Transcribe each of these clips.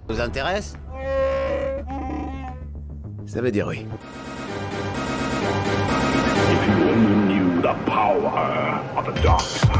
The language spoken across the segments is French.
Vous intéresse? Ça veut dire oui. If you only knew the power of the dark side.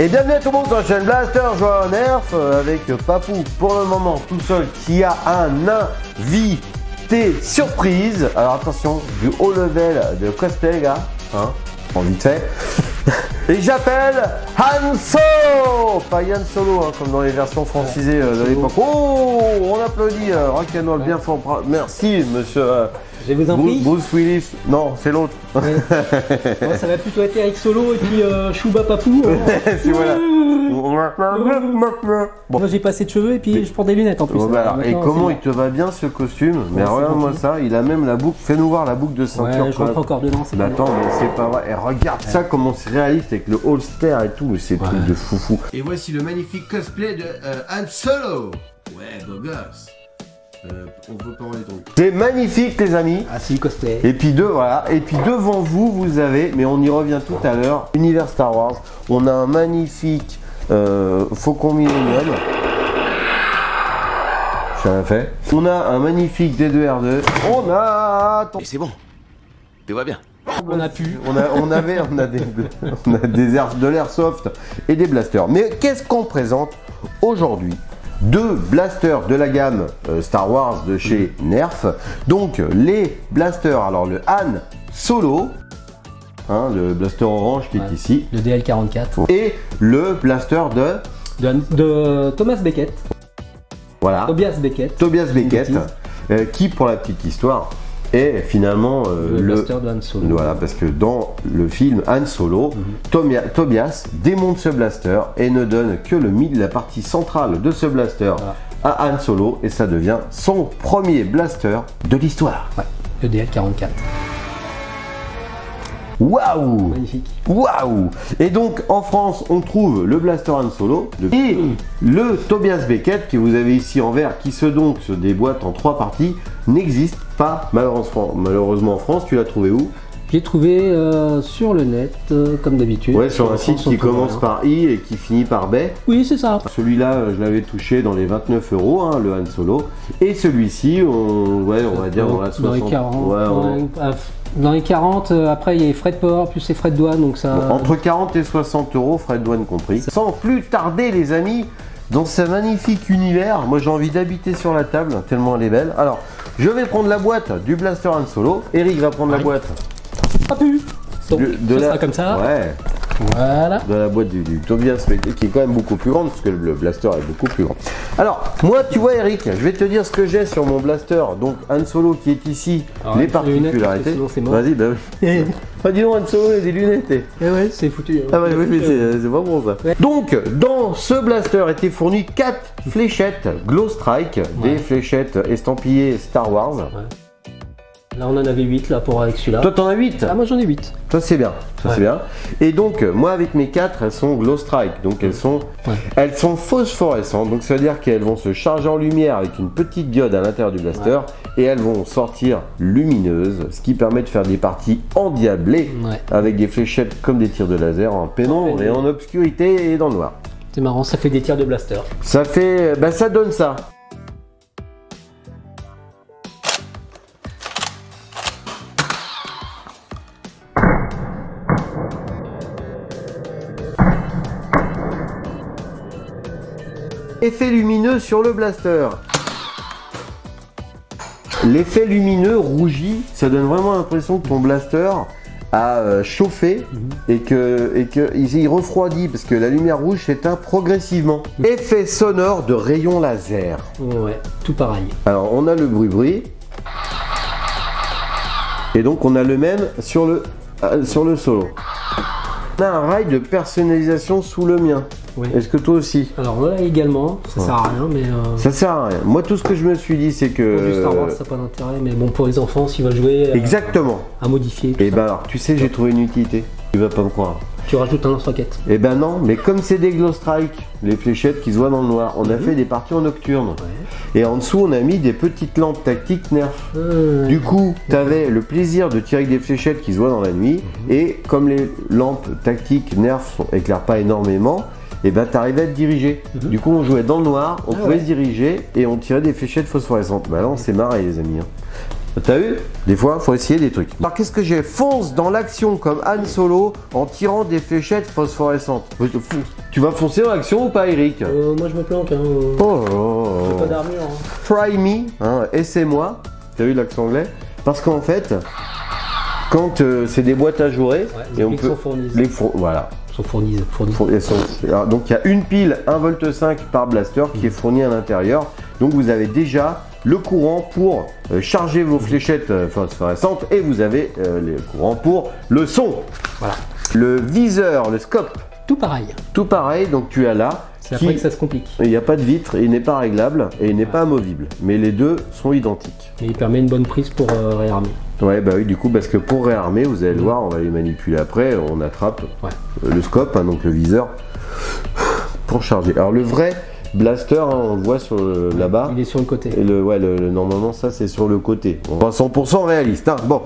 Et bienvenue à tout le monde sur la chaîne Blaster, joueur Nerf avec Papou pour le moment tout seul qui a un invité surprise. Alors attention, du haut level de cosplay les gars, hein, en vite fait. Et j'appelle Han Solo, pas Yann Solo hein, comme dans les versions francisées de l'époque. Oh, on applaudit Rock'n'Roll bien fort. Merci monsieur je vous en prie. Bruce Willis. Non, c'est l'autre. Ouais. Bon, ça va plutôt être Eric Solo et puis Chouba Papou. C'est voilà. Bon. Moi j'ai pas assez de cheveux et puis je porte des lunettes en plus. Bon, bah alors, et comment il te va bien ce costume? Mais regarde-moi ça, il a même la boucle. Fais-nous voir la boucle de ceinture. Ouais, je rentre encore dedans. Bah attends, mais c'est pas vrai. Et regarde ça, comment c'est réaliste avec le holster et tout. C'est truc de foufou. Et voici le magnifique cosplay de Han Solo. Ouais, beau gosse. On peut pas en aller. C'est magnifique les amis. Ah si, cosplay. Et puis voilà. Et puis devant vous, vous avez, mais on y revient tout à l'heure, univers Star Wars. On a un magnifique Faucon Millennium. J'ai rien fait. On a un magnifique D2R2. On a. Et c'est bon. Tu vois bien. On a pu. On a de l'airsoft et des blasters. Mais qu'est-ce qu'on présente aujourd'hui? Deux blasters de la gamme Star Wars de chez Nerf. Donc les blasters, alors le Han Solo, hein, le blaster orange qui est ici. Le DL44. Et le blaster de Thomas Beckett. Voilà. Tobias Beckett. Tobias Beckett, qui pour la petite histoire est finalement le blaster de Han Solo. Voilà, parce que dans le film Han Solo, Tobias démonte ce blaster et ne donne que la partie centrale de ce blaster à Han Solo et ça devient son premier blaster de l'histoire. Ouais, le DL44. Waouh! Magnifique. Waouh! Et donc en France, on trouve le blaster Han Solo et le Tobias Beckett que vous avez ici en vert, qui se déboîte en 3 parties, n'existe pas malheureusement en France. Tu l'as trouvé où? J'ai trouvé sur le net, comme d'habitude. Ouais, sur un site qui commence par I et qui finit par B. Oui, c'est ça. Celui-là, je l'avais touché dans les 29 €, hein, le Han Solo. Et celui-ci, on va dire dans la 60. Dans les 40. Ouais, dans les 40, après il y a les frais de port, plus les frais de douane, donc ça... Bon, entre 40 et 60 €, frais de douane compris. Sans plus tarder les amis, dans ce magnifique univers, moi j'ai envie d'habiter sur la table, tellement elle est belle. Alors, je vais prendre la boîte du blaster Han Solo. Eric va prendre la boîte. Pas pu. Donc, ça sera comme ça. Ouais. Voilà. De la boîte du Tobias, qui est quand même beaucoup plus grande, parce que le blaster est beaucoup plus grand. Alors, moi, tu vois, Eric, je vais te dire ce que j'ai sur mon blaster. Donc, Han Solo qui est ici, alors, les particularités. Vas-y, bah oui. Ah, dis donc, Han Solo, il a des lunettes. Eh ouais, c'est foutu. Ah, ouais, oui, mais c'est pas bon ça. Ouais. Donc, dans ce blaster étaient fournies 4 fléchettes Glow Strike, des fléchettes estampillées Star Wars. Ouais. Là on en avait 8 là pour avec celui-là. Toi t'en as 8? Ah moi j'en ai 8. Ça c'est bien, c'est bien. Et donc moi avec mes 4 elles sont Glow Strike, donc elles sont phosphorescentes, donc ça veut dire qu'elles vont se charger en lumière avec une petite diode à l'intérieur du blaster et elles vont sortir lumineuses, ce qui permet de faire des parties endiablées avec des fléchettes comme des tirs de laser en pénombre et en obscurité et dans le noir. C'est marrant, ça fait des tirs de blaster. Ça fait, ça donne ça. Effet lumineux sur le blaster. L'effet lumineux rougi, ça donne vraiment l'impression que ton blaster a chauffé et qu'il refroidit parce que la lumière rouge s'éteint progressivement. Effet sonore de rayon laser. Ouais, tout pareil. Alors on a le bruit et donc on a le même sur le Solo. On a un rail de personnalisation sous le mien. Oui. Est-ce que toi aussi? Alors là également, ça sert à rien, mais... Ça sert à rien. Moi tout ce que je me suis dit c'est que... Pour du Star Wars ça n'a pas d'intérêt, mais bon pour les enfants s'ils veulent jouer... Exactement. À modifier. Et ben alors tu sais j'ai trouvé une utilité. Tu vas pas me croire. Tu rajoutes un lance-roquette. Eh ben non, mais comme c'est des glow strike, les fléchettes qui se voient dans le noir, on a fait des parties en nocturne. Ouais. Et en dessous, on a mis des petites lampes tactiques Nerf. Du coup, tu avais le plaisir de tirer avec des fléchettes qui se voient dans la nuit. Et comme les lampes tactiques Nerf éclairent pas énormément, et ben t'arrivais à te diriger. Du coup, on jouait dans le noir, on pouvait se diriger et on tirait des fléchettes phosphorescentes. Bah là, on s'est marré, les amis. T'as vu? Des fois, faut essayer des trucs. Alors, qu'est-ce que j'ai? Fonce dans l'action comme Han Solo en tirant des fléchettes phosphorescentes. Tu vas foncer dans l'action ou pas, Eric? Moi je me planque. Hein. J'ai pas d'armure. Hein. Try me, hein, essaie-moi. T'as vu l'accent anglais? Parce qu'en fait, quand c'est des boîtes à jouer, Les et on piles peut. sont fournies. Voilà. Sont fournies. Alors, donc il y a une pile 1,5 V par blaster qui est fournie à l'intérieur. Donc vous avez déjà le courant pour charger vos fléchettes phosphorescentes et vous avez le courant pour le son. Voilà. Le viseur, le scope, Tout pareil. tout pareil. Donc tu as là. C'est après que ça se complique. Il n'y a pas de vitre, il n'est pas réglable et il n'est pas amovible. Mais les deux sont identiques. Et il permet une bonne prise pour réarmer. Ouais, bah oui, du coup, parce que pour réarmer, vous allez le voir, on va les manipuler après, on attrape le scope, hein, donc le viseur, pour charger. Alors le vrai blaster, hein, on le voit sur là-bas. Il est sur le côté. Et normalement, ça c'est sur le côté. Pas 100% réaliste. Hein. Bon,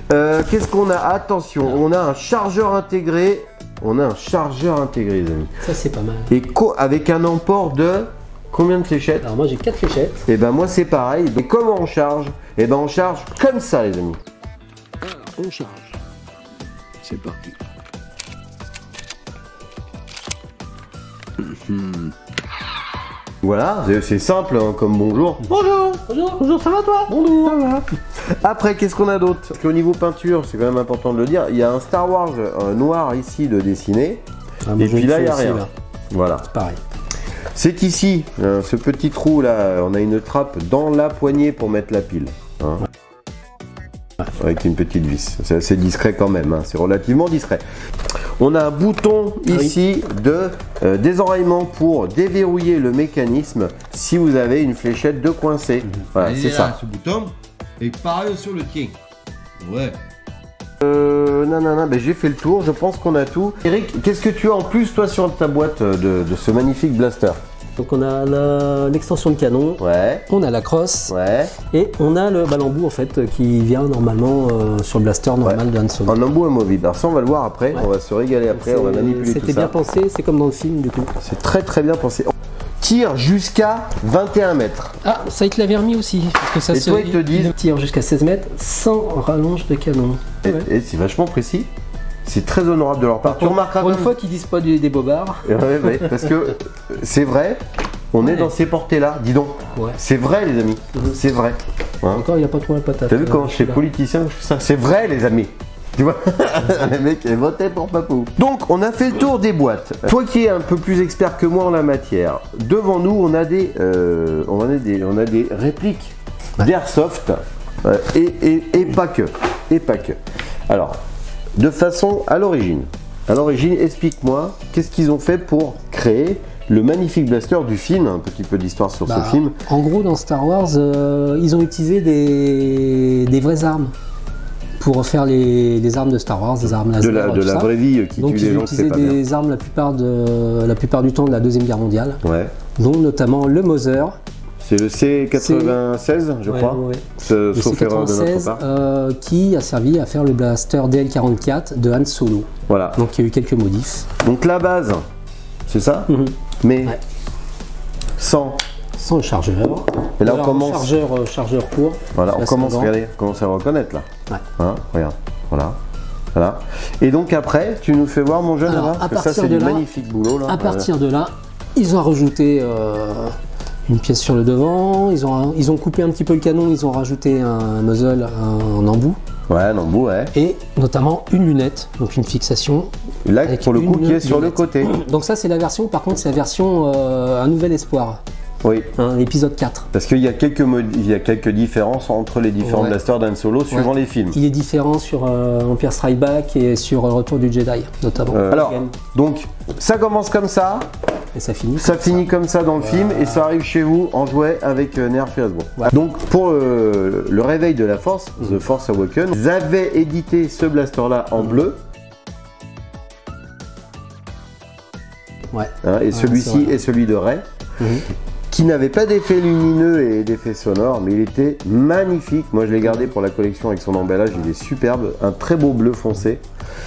qu'est-ce qu'on a? Attention, on a un chargeur intégré. On a un chargeur intégré, les amis. Ça c'est pas mal. Et avec un emport de combien de fléchettes? Alors moi j'ai 4 fléchettes. Et ben moi c'est pareil. Et comment on charge? Et ben on charge comme ça, les amis. On charge. C'est parti. Voilà, c'est simple hein, comme bonjour. Bonjour. Bonjour. Bonjour, ça va toi? Bonjour. Ça va. Après, qu'est-ce qu'on a d'autre? Parce qu'au niveau peinture, c'est quand même important de le dire, il y a un Star Wars noir ici de dessiner. Et puis là, il n'y a rien. Voilà. C'est pareil. C'est ici, ce petit trou là, on a une trappe dans la poignée pour mettre la pile. Hein. Avec une petite vis. C'est assez discret quand même, hein. C'est relativement discret. On a un bouton ici de désenraillement pour déverrouiller le mécanisme si vous avez une fléchette de coincée. Voilà, c'est ça. Ce bouton. Et pareil sur le tien. Ouais. Non, ben j'ai fait le tour, je pense qu'on a tout. Eric, qu'est-ce que tu as en plus toi sur ta boîte de ce magnifique blaster? Donc on a l'extension de canon, Ouais, on a la crosse ouais. et on a le ballon-bout en fait qui vient normalement sur le blaster normal de Han Solo. En embout amovible. Alors ça on va le voir après, on va se régaler après, on va manipuler tout ça. C'était bien pensé, c'est comme dans le film du coup. C'est très très bien pensé. Tire jusqu'à 21 mètres. Ah, ça il te l'avait remis aussi. Parce que ça Et toi, ils te disent- il tire jusqu'à 16 mètres sans rallonge de canon. Et c'est vachement précis. C'est très honorable de leur part. Tu remarqueras Pour une comme- fois qu'ils disent pas des bobards. Ouais, parce que c'est vrai, on est dans ces portées-là, dis donc. Ouais. C'est vrai les amis, c'est vrai. Hein. Encore il a pas trop la patate. T'as vu comment je suis politicien, je fais ça? C'est vrai les amis. Tu vois, les mecs ils votaient pour Papou. Donc on a fait le tour des boîtes. Toi qui es un peu plus expert que moi en la matière, devant nous on a des répliques d'Airsoft et pas que. Et pas que. Alors, de façon à l'origine. À l'origine, explique-moi qu'est-ce qu'ils ont fait pour créer le magnifique blaster du film, un petit peu d'histoire sur ce film. En gros, dans Star Wars, ils ont utilisé des vraies armes pour faire les armes de Star Wars, des armes laser. De la vraie vie qui Donc tue ils les ont gens, c'est utilisé pas bien. des armes la plupart du temps de la Deuxième Guerre mondiale, Ouais. dont notamment le Mauser. C'est le C96, je crois. Ouais. Sauf Le erreur de notre C96 part. qui a servi à faire le blaster DL44 de Han Solo. Voilà. Donc il y a eu quelques modifs. Donc la base, c'est ça, mais Ouais. sans. Sans le chargeur. Et là on Alors, commence. Chargeur court. Voilà, on Là, commence, c'est regardez, on commence à le reconnaître là. Ouais. Hein, regarde, voilà. Voilà. Et donc après, tu nous fais voir mon jeune Alors, là, à parce que ça partir c'est de du là- magnifique boulot là. À partir de là, ils ont rajouté une pièce sur le devant, ils ont coupé un petit peu le canon, ils ont rajouté un muzzle, un embout, Ouais, non, bon, ouais. et notamment une lunette, donc une fixation. Là, Avec pour le coup, une qui est sur le lunette. côté. Donc ça c'est la version, par contre c'est la version Un Nouvel Espoir, Oui. hein, épisode 4. Parce qu'il y a quelques différences entre les différents Ouais. blasters d'Han Solo suivant Ouais. les films. Il est différent sur Empire Strike Back et sur Retour du Jedi notamment. Alors, donc, ça commence comme ça, Et ça finit. ça finit comme ça dans le film, et ça arrive chez vous en jouet avec Nerf et Hasbro. Voilà. Donc, pour le réveil de la Force, The Force Awakens, ils avaient édité ce blaster-là en bleu. Ouais. Hein, et Ouais, celui-ci c'est vrai. est celui de Ray. Mhm. Qui n'avait pas d'effet lumineux et d'effet sonore, mais il était magnifique. Moi, je l'ai gardé pour la collection avec son emballage. Il est superbe. Un très beau bleu foncé.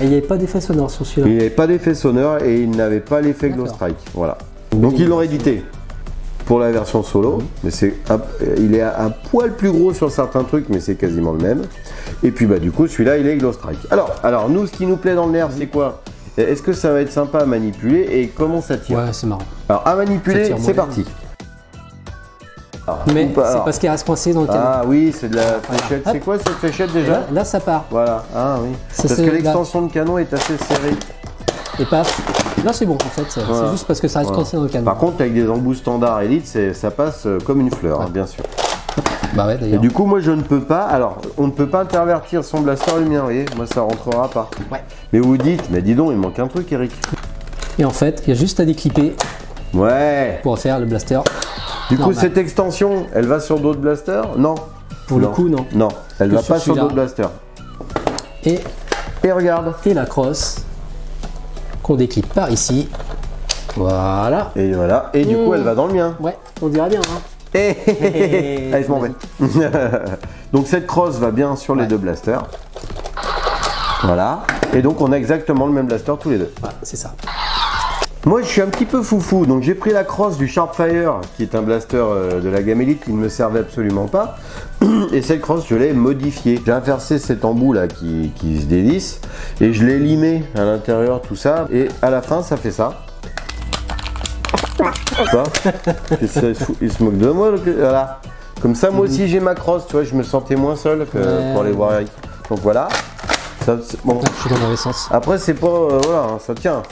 Et il n'y avait pas d'effet sonore sur Il celui-là. n'avait pas d'effet sonore et il n'avait pas l'effet Glow D'accord. Strike. Voilà. Donc, ils l'ont édité pour la version solo. Mais il est un poil plus gros sur certains trucs, mais c'est quasiment le même. Et puis, bah, du coup, celui-là, il est Glow Strike. Alors, nous, ce qui nous plaît dans le nerf, c'est quoi? Est-ce que ça va être sympa à manipuler et comment ça tire? Ouais, c'est marrant. Alors, à manipuler, Ça tire c'est moins. parti. Alors, Mais ou pas, c'est alors. parce qu'il reste coincé dans le canon. Ah oui, c'est de la fléchette. Hop. C'est quoi cette fléchette déjà? Là, ça part. Voilà, ah oui. Ça, Parce c'est que la- l'extension de canon est assez serrée. Et paf. Là, c'est bon en fait. C'est Voilà. juste parce que ça reste Voilà. coincé dans le canon. Par contre, avec des embouts standards Elite, ça passe comme une fleur, hein, bien sûr. Bah ouais, Et d'ailleurs. du coup, moi, je ne peux pas. Alors, on ne peut pas intervertir son blaster et le mien, vous voyez. Moi, ça rentrera pas. Ouais. Mais vous vous dites, mais dis donc, il manque un truc, Eric. Et en fait, il y a juste à déclipper Ouais. pour faire le blaster. Du coup, Normal. cette extension, elle va sur d'autres blasters? Non. Pour le Non. coup, non. Non, elle Que va sur pas sur celui-là. d'autres blasters. Et, Et regarde. et la crosse qu'on déclipe par ici. Voilà. Et voilà. Et du coup, elle va dans le mien. Ouais, on dirait bien. Hein. Allez, je m'en vais. Donc cette crosse va bien sur les Ouais. deux blasters. Voilà. Et donc on a exactement le même blaster tous les deux. Ouais, c'est ça. Moi je suis un petit peu foufou, donc j'ai pris la crosse du Sharpfire, qui est un blaster de la gamme Elite qui ne me servait absolument pas. Et cette crosse je l'ai modifiée. J'ai inversé cet embout là qui se dévisse et je l'ai limé à l'intérieur, tout ça. Et à la fin ça fait ça. Ça. Qu'est-ce que ça, il se moque de moi. Voilà. Comme ça, moi aussi j'ai ma crosse, tu vois, je me sentais moins seul que Ouais. pour aller voir Eric. Donc voilà. Ça, bon. Ah, je suis dans le mauvais sens. Après, c'est pas. Voilà, hein, ça tient.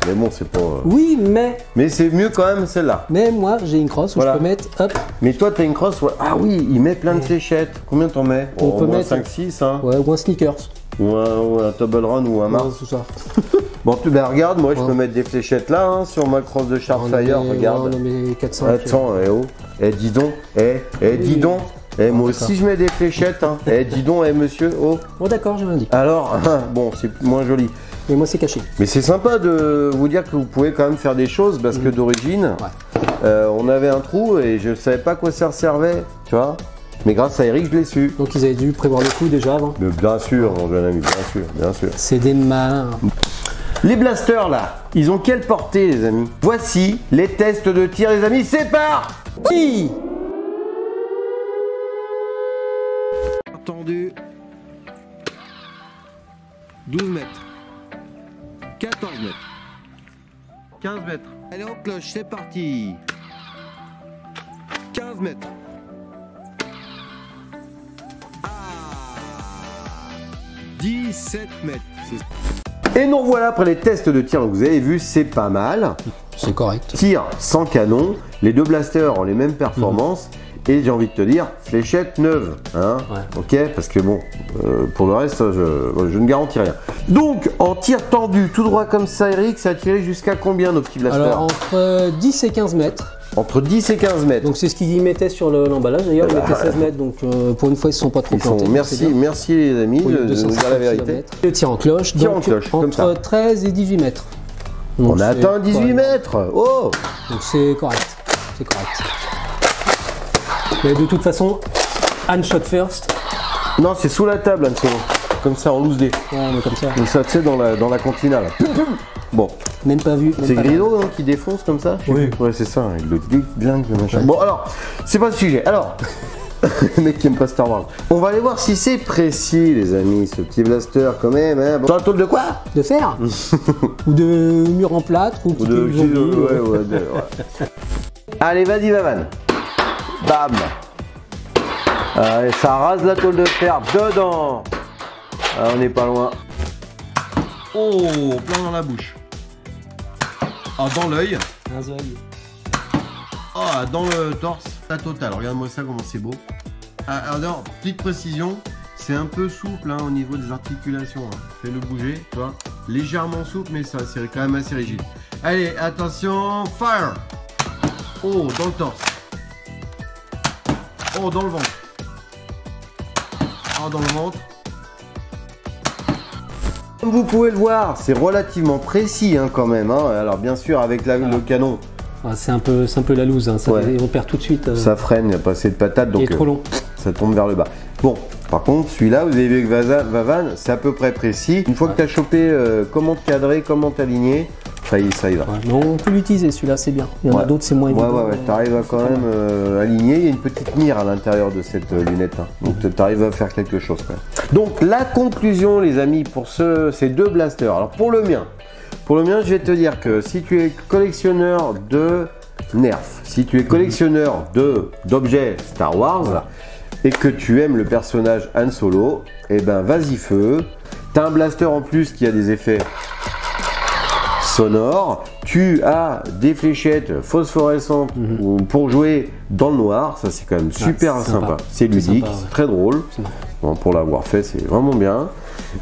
Mais bon, c'est pas. Oui, mais Mais c'est mieux quand même celle-là. moi j'ai une crosse où Voilà. je peux mettre, hop, Mais toi, t'as une crosse. Ouais. Ah oui, il met plein de fléchettes. Combien t'en mets? On Au peut moins mettre- 5-6, hein. ouais, ou un sneakers. Ou un Double Run ou un Mars. Ouais, c'est ça. Bon, ben, regarde, moi je Ouais. peux mettre des fléchettes là, hein, sur ma crosse de Sharpfire. Regarde. On en met 400. Attends, oh. Dis donc. Dis donc. Moi aussi je mets des fléchettes. Hein. Dis donc, monsieur. Oh. Bon, d'accord, j'ai rien dit. Alors, bon, c'est moins joli. Mais moi, c'est caché. Mais c'est sympa de vous dire que vous pouvez quand même faire des choses parce que d'origine, on avait un trou et je savais pas à quoi ça servait, tu vois. Mais grâce à Eric, je l'ai su. Donc, ils avaient dû prévoir le coup déjà avant. Mais bien sûr, mon jeune ami, bien sûr, bien sûr. C'est des malins. Les blasters là, ils ont quelle portée, les amis? Voici les tests de tir, les amis, c'est parti! Tendu. 12 mètres. 14 mètres. 15 mètres. Allez, en cloche, c'est parti. 15 mètres. Ah 17 mètres. Et nous revoilà après les tests de tir, donc vous avez vu, c'est pas mal. C'est correct. Tir sans canon, les deux blasters ont les mêmes performances. Et j'ai envie de te dire, fléchette neuve, hein, Ouais. ok, parce que bon, pour le reste, je ne garantis rien. Donc, en tir tendu, tout droit comme ça, Eric, ça a tiré jusqu'à combien nos petits blasters? Alors, entre 10 et 15 mètres. Entre 10 et 15 mètres. Donc, c'est ce qu'ils mettaient sur l'emballage. D'ailleurs, ils mettaient 16 mètres. Donc, pour une fois, ils ne se sont pas trop Ils sont, plantés. merci, merci les amis Pour de les nous dire 250 la vérité. kilomètres. Le tir en cloche. Tir donc, en cloche, comme ça. entre 13 et 18 mètres. Donc, On a c'est atteint 18 correct. mètres. Oh! Donc, c'est correct. C'est correct. Mais de toute façon, hand shot first. Non, c'est sous la table, Anne Solo. Comme ça, en loose dé. Ouais, mais comme ça. Donc ça, tu sais, dans la cantina, là. Bon, Même pas vu. même c'est pas Grido hein, qui défonce comme ça? Oui. Ouais, c'est ça, avec le dingue, le machin. Bon, alors, c'est pas le sujet. Alors, le mec qui aime pas Star Wars. On va aller voir si c'est précis, les amis, ce petit blaster, quand même. Hein. Sur la tôle de quoi? De fer ou de mur en plâtre ou Ou de... zombie, ouais. Allez, vas-y, Vavan. Bam. Allez, ça rase la tôle de fer dedans. Ah, on n'est pas loin. Oh, plein dans la bouche. Ah, dans l'œil. Un œil. Ah, dans le torse. La totale. Regarde-moi ça, comment c'est beau. Ah, alors, petite précision. C'est un peu souple hein, au niveau des articulations. Hein. Fais-le bouger, tu vois. Légèrement souple, mais ça, c'est quand même assez rigide. Allez, attention, fire. Oh, dans le torse. Oh, dans le ventre. Oh, dans le ventre. Comme vous pouvez le voir, c'est relativement précis hein, quand même. Hein. Alors bien sûr, avec le canon, c'est un peu la loose, hein. On perd tout de suite. Ça freine, il n'y a pas assez de patates, donc il est trop long. Ça tombe vers le bas. Bon, par contre, celui-là, vous avez vu avec Vavan, c'est à peu près précis. Une fois que tu as chopé comment te cadrer, comment t'aligner, ça y va. Ouais, mais on peut l'utiliser, celui-là, c'est bien. Il y en a d'autres, c'est moins évident. Ouais, tu arrives à quand même aligner. Il y a une petite mire à l'intérieur de cette lunette. Hein. Donc, tu arrives à faire quelque chose. Quoi. Donc, la conclusion, les amis, pour ces deux blasters. Alors, pour le mien, je vais te dire que si tu es collectionneur de Nerf, si tu es collectionneur d'objets Star Wars et que tu aimes le personnage Han Solo, eh ben vas-y feu. T'as un blaster en plus qui a des effets sonores. Tu as des fléchettes phosphorescentes pour jouer dans le noir. Ça c'est quand même super sympa. C'est ludique, c'est très drôle. Bon, pour l'avoir fait, c'est vraiment bien.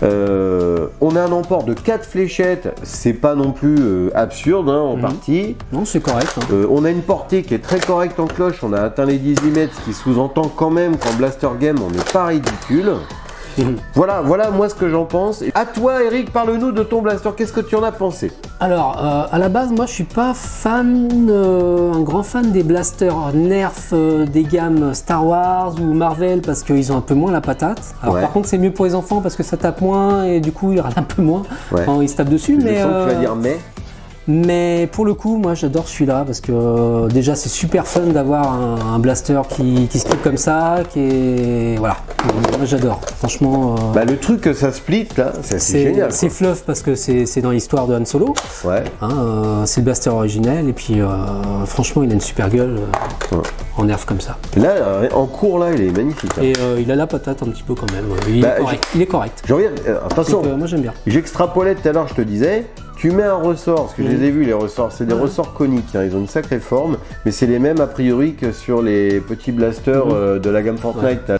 On a un emport de 4 fléchettes, c'est pas non plus absurde hein, en partie. Non, c'est correct. Hein. On a une portée qui est très correcte en cloche, on a atteint les 18 mètres, ce qui sous-entend quand même qu'en Blaster Game on n'est pas ridicule. Voilà moi ce que j'en pense. À toi Eric, parle-nous de ton blaster, qu'est-ce que tu en as pensé? Alors à la base moi je suis pas fan, un grand fan des blasters Nerf des gammes Star Wars ou Marvel parce qu'ils ont un peu moins la patate. Alors par contre c'est mieux pour les enfants parce que ça tape moins et du coup ils râlent un peu moins quand ils se tapent dessus. Je sens que tu vas dire mais pour le coup, moi j'adore celui-là parce que déjà c'est super fun d'avoir un blaster qui se split comme ça, voilà. Moi j'adore, franchement. Le truc que ça split là, c'est génial. C'est fluff parce que c'est dans l'histoire de Han Solo. Ouais. Hein, c'est le blaster originel et puis franchement il a une super gueule en nerf comme ça. Là, en cours là, il est magnifique. Hein. Et il a la patate un petit peu quand même. Il est correct. Je reviens. Attention. Moi j'aime bien. J'extrapolais tout à l'heure, je te disais. Tu mets un ressort, parce que je les ai vus les ressorts, c'est des ressorts coniques, hein, ils ont une sacrée forme, mais c'est les mêmes a priori que sur les petits blasters de la gamme Fortnite.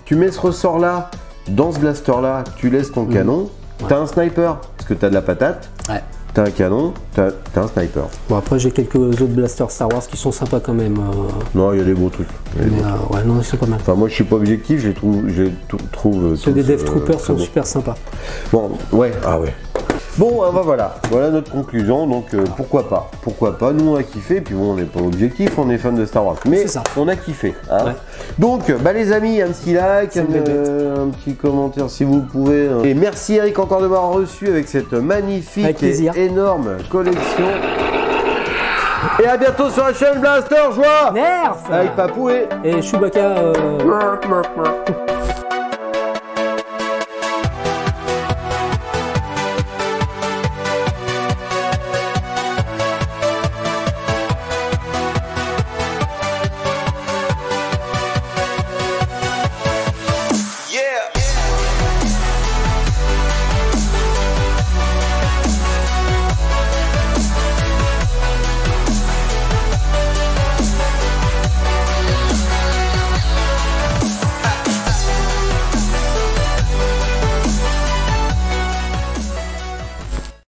Tu mets ce ressort là, dans ce blaster là, tu laisses ton canon, t'as un sniper, parce que t'as de la patate, t'as un canon, t'as un sniper. Bon après j'ai quelques autres blasters Star Wars qui sont sympas quand même. Non, il y a des beaux trucs. Ouais, non, c'est pas mal. Enfin moi je suis pas objectif, je trouve ceux des Death Troopers sont super sympas. Bon, ouais. Bon, voilà notre conclusion, donc pourquoi pas, nous on a kiffé, puis bon on n'est pas objectif, on est fan de Star Wars, mais on a kiffé. Hein. Donc les amis, un petit like, un petit commentaire si vous pouvez, et merci Eric encore de m'avoir reçu avec cette magnifique et énorme collection, et à bientôt sur la chaîne Blaster Joie Nerf avec Papou et Chewbacca.